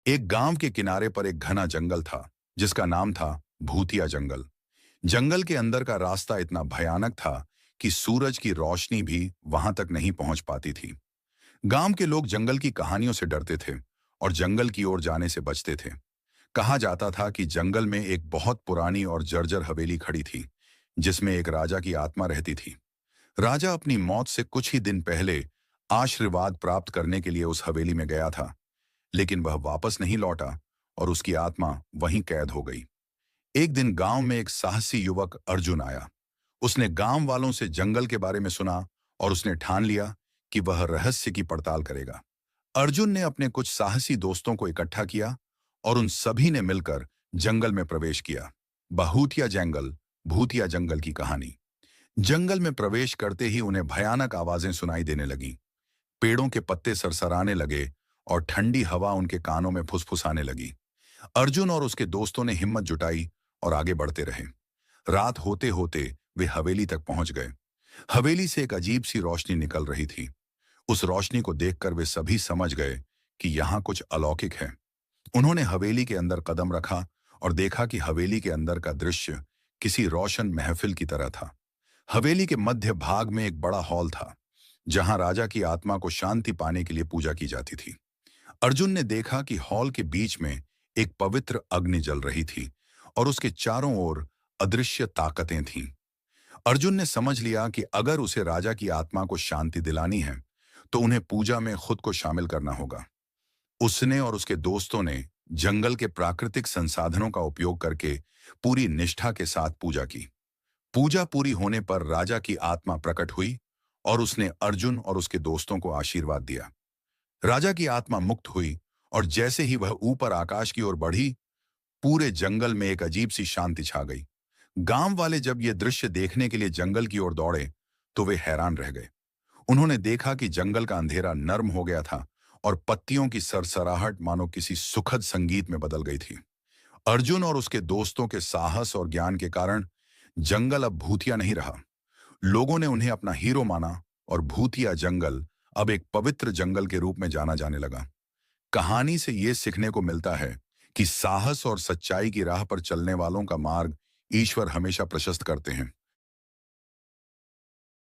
एक गांव के किनारे पर एक घना जंगल था जिसका नाम था भूतिया जंगल। जंगल के अंदर का रास्ता इतना भयानक था कि सूरज की रोशनी भी वहां तक नहीं पहुंच पाती थी। गांव के लोग जंगल की कहानियों से डरते थे और जंगल की ओर जाने से बचते थे। कहा जाता था कि जंगल में एक बहुत पुरानी और जर्जर हवेली खड़ी थी जिसमें एक राजा की आत्मा रहती थी। राजा अपनी मौत से कुछ ही दिन पहले आशीर्वाद प्राप्त करने के लिए उस हवेली में गया था, लेकिन वह वापस नहीं लौटा और उसकी आत्मा वहीं कैद हो गई। एक दिन गांव में एक साहसी युवक अर्जुन आया। उसने गांव वालों से जंगल के बारे में सुना और उसने ठान लिया कि वह रहस्य की पड़ताल करेगा। अर्जुन ने अपने कुछ साहसी दोस्तों को इकट्ठा किया और उन सभी ने मिलकर जंगल में प्रवेश किया। भूतिया जंगल, भूतिया जंगल की कहानी। जंगल में प्रवेश करते ही उन्हें भयानक आवाजें सुनाई देने लगीं। पेड़ों के पत्ते सरसराने लगे और ठंडी हवा उनके कानों में फुसफुसाने लगी। अर्जुन और उसके दोस्तों ने हिम्मत जुटाई और आगे बढ़ते रहे। रात होते होते वे हवेली तक पहुंच गए। हवेली से एक अजीब सी रोशनी निकल रही थी। उस रोशनी को देखकर वे सभी समझ गए कि यहाँ कुछ अलौकिक है। उन्होंने हवेली के अंदर कदम रखा और देखा कि हवेली के अंदर का दृश्य किसी रोशन महफिल की तरह था। हवेली के मध्य भाग में एक बड़ा हॉल था जहां राजा की आत्मा को शांति पाने के लिए पूजा की जाती थी। अर्जुन ने देखा कि हॉल के बीच में एक पवित्र अग्नि जल रही थी और उसके चारों ओर अदृश्य ताकतें थीं। अर्जुन ने समझ लिया कि अगर उसे राजा की आत्मा को शांति दिलानी है तो उन्हें पूजा में खुद को शामिल करना होगा। उसने और उसके दोस्तों ने जंगल के प्राकृतिक संसाधनों का उपयोग करके पूरी निष्ठा के साथ पूजा की। पूजा पूरी होने पर राजा की आत्मा प्रकट हुई और उसने अर्जुन और उसके दोस्तों को आशीर्वाद दिया। राजा की आत्मा मुक्त हुई और जैसे ही वह ऊपर आकाश की ओर बढ़ी, पूरे जंगल में एक अजीब सी शांति छा गई। गांव वाले जब ये दृश्य देखने के लिए जंगल की ओर दौड़े तो वे हैरान रह गए। उन्होंने देखा कि जंगल का अंधेरा नर्म हो गया था और पत्तियों की सरसराहट मानो किसी सुखद संगीत में बदल गई थी। अर्जुन और उसके दोस्तों के साहस और ज्ञान के कारण जंगल अब भूतिया नहीं रहा। लोगों ने उन्हें अपना हीरो माना और भूतिया जंगल अब एक पवित्र जंगल के रूप में जाना जाने लगा। कहानी से ये सीखने को मिलता है कि साहस और सच्चाई की राह पर चलने वालों का मार्ग ईश्वर हमेशा प्रशस्त करते हैं।